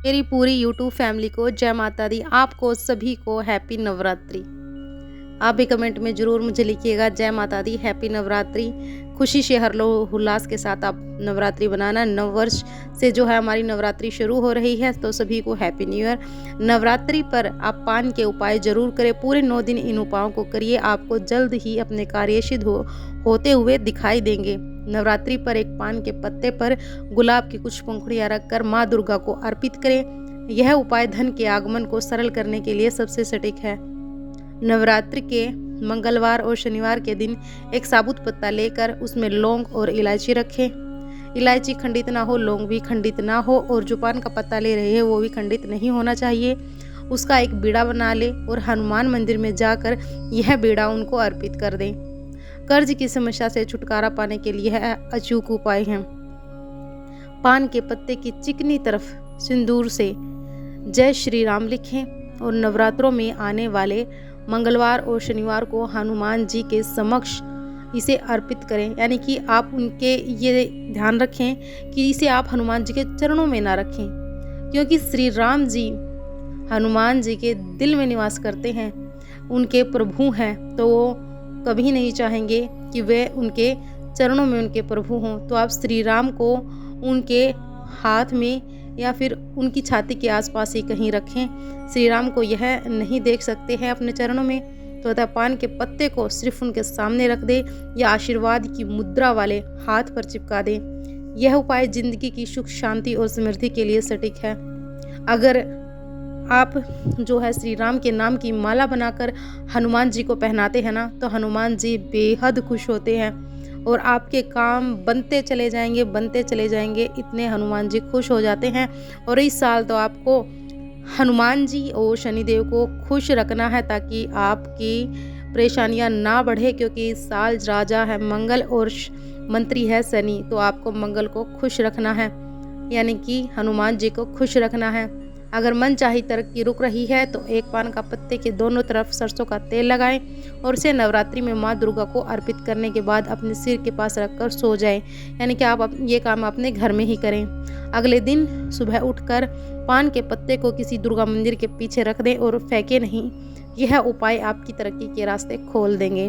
मेरी पूरी YouTube family को जय माता दी। आपको सभी को हैप्पी नवरात्रि। आप भी कमेंट में ज़रूर मुझे लिखिएगा जय माता दी, हैप्पी नवरात्रि। खुशी से हर उल्लास के साथ आप नवरात्रि बनाना। नव वर्ष से जो है हमारी नवरात्रि शुरू हो रही है, तो सभी को हैप्पी न्यू ईयर। नवरात्रि पर आप पान के उपाय जरूर करें। पूरे 9 दिन इन उपायों को करिए, आपको जल्द ही अपने कार्य सिद्ध होते हुए दिखाई देंगे। नवरात्रि पर एक पान के पत्ते पर गुलाब की कुछ पंखुड़ियाँ रखकर माँ दुर्गा को अर्पित करें। यह उपाय धन के आगमन को सरल करने के लिए सबसे सटीक है। नवरात्रि के मंगलवार और शनिवार के दिन एक साबुत पत्ता लेकर उसमें लौंग और इलायची रखें। इलायची खंडित ना हो, लौंग भी खंडित ना हो, और जो पान का पत्ता ले रहे हैं वो भी खंडित नहीं होना चाहिए। उसका एक बीड़ा बना ले और हनुमान मंदिर में जाकर यह बीड़ा उनको अर्पित कर दें। कर्ज की समस्या से छुटकारा पाने के लिए यह अचूक उपाय है। पान के पत्ते की चिकनी तरफ सिंदूर से जय श्री राम लिखें और नवरात्रों में आने वाले मंगलवार और शनिवार को हनुमान जी के समक्ष इसे अर्पित करें। यानी कि आप उनके ये ध्यान रखें कि इसे आप हनुमान जी के चरणों में ना रखें, क्योंकि श्री राम जी हनुमान जी के दिल में निवास करते हैं, उनके प्रभु हैं, तो वो कभी नहीं चाहेंगे कि वे उनके चरणों में उनके प्रभु हों। तो आप श्री राम को उनके हाथ में या फिर उनकी छाती के आसपास ही कहीं रखें। श्री राम को यह नहीं देख सकते हैं अपने चरणों में, तो पान के पत्ते को सिर्फ उनके सामने रख दे या आशीर्वाद की मुद्रा वाले हाथ पर चिपका दे। यह उपाय जिंदगी की सुख, शांति और समृद्धि के लिए सटीक है। अगर आप जो है श्री राम के नाम की माला बनाकर हनुमान जी को पहनाते हैं ना, तो हनुमान जी बेहद खुश होते हैं और आपके काम बनते चले जाएंगे। इतने हनुमान जी खुश हो जाते हैं। और इस साल तो आपको हनुमान जी और शनिदेव को खुश रखना है, ताकि आपकी परेशानियां ना बढ़े, क्योंकि इस साल राजा है मंगल और मंत्री है शनि। तो आपको मंगल को खुश रखना है, यानी कि हनुमान जी को खुश रखना है। अगर मन चाही तरक्की रुक रही है तो एक पान का पत्ते के दोनों तरफ सरसों का तेल लगाएं और इसे नवरात्रि में माँ दुर्गा को अर्पित करने के बाद अपने सिर के पास रखकर सो जाएं। यानी कि आप ये काम अपने घर में ही करें। अगले दिन सुबह उठकर पान के पत्ते को किसी दुर्गा मंदिर के पीछे रख दें और फेंके नहीं। यह उपाय आपकी तरक्की के रास्ते खोल देंगे।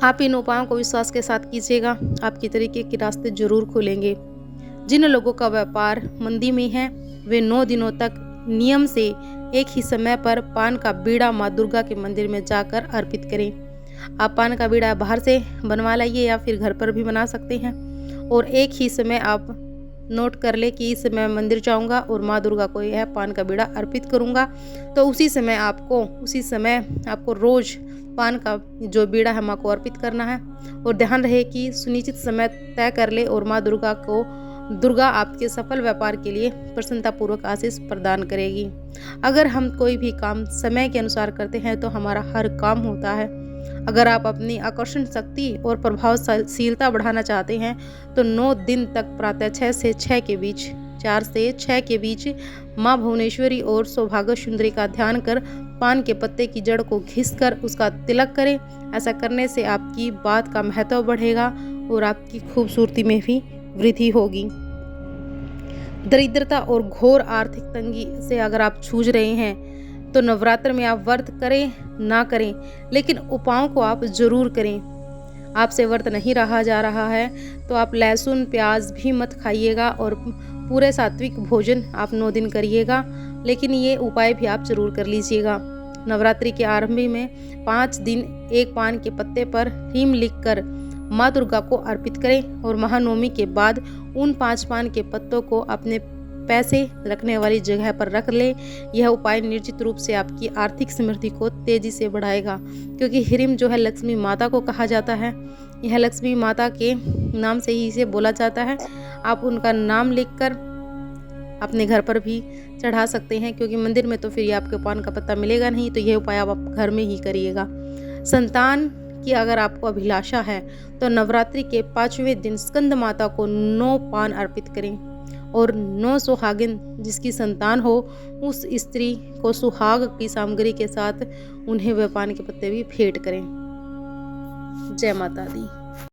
आप इन उपायों को विश्वास के साथ कीजिएगा, आपकी तरक्की के रास्ते जरूर खुलेंगे। जिन लोगों का व्यापार मंदी में है, वे 9 दिनों तक नियम से एक ही समय पर पान का बीड़ा माँ दुर्गा के मंदिर में जाकर अर्पित करें। आप पान का बीड़ा बाहर से बनवा लाइए या फिर घर पर भी बना सकते हैं, और एक ही समय आप नोट कर ले कि इस समय मैं मंदिर जाऊंगा और माँ दुर्गा को यह पान का बीड़ा अर्पित करूंगा। तो उसी समय आपको रोज पान का जो बीड़ा है माँ को अर्पित करना है। और ध्यान रहे कि सुनिश्चित समय तय कर ले और माँ दुर्गा आपके सफल व्यापार के लिए प्रसन्नतापूर्वक आशीष प्रदान करेगी। अगर हम कोई भी काम समय के अनुसार करते हैं तो हमारा हर काम होता है। अगर आप अपनी आकर्षण शक्ति और प्रभावशीलता बढ़ाना चाहते हैं तो 9 दिन तक प्रातः 4 से 6 के बीच माँ भुवनेश्वरी और सौभाग्य सुंदरी का ध्यान कर पान के पत्ते की जड़ को घिसकर उसका तिलक करें। ऐसा करने से आपकी बात का महत्व बढ़ेगा और आपकी खूबसूरती में भी वृद्धि होगी। दरिद्रता और घोर आर्थिक तंगी से अगर आप जूझ रहे हैं तो नवरात्र में आप व्रत करें ना करें, लेकिन उपायों को आप जरूर करें। आपसे व्रत नहीं रहा जा रहा है तो आप लहसुन प्याज भी मत खाइएगा और पूरे सात्विक भोजन आप 9 दिन करिएगा, लेकिन ये उपाय भी आप जरूर कर लीजिएगा। नवरात्रि के आरंभ में 5 दिन एक पान के पत्ते पर ह्रीम लिखकर माँ दुर्गा को अर्पित करें और महानवमी के बाद उन 5 पान के पत्तों को अपने पैसे रखने वाली जगह पर रख ले। यह उपाय निश्चित रूप से आपकी आर्थिक समृद्धि को तेजी से बढ़ाएगा, क्योंकि ह्रीम जो है लक्ष्मी माता को कहा जाता है। यह लक्ष्मी माता के नाम से ही इसे बोला जाता है। आप उनका नाम लिखकर अपने घर पर भी चढ़ा सकते हैं, क्योंकि मंदिर में तो फिर आपके पान का पत्ता मिलेगा नहीं। तो यह उपाय आप घर में ही करिएगा। संतान कि अगर आपको अभिलाषा है तो नवरात्रि के 5वें दिन स्कंद माता को 9 पान अर्पित करें और 9 सुहागिन जिसकी संतान हो उस स्त्री को सुहाग की सामग्री के साथ उन्हें वे पान के पत्ते भी भेंट करें। जय माता दी।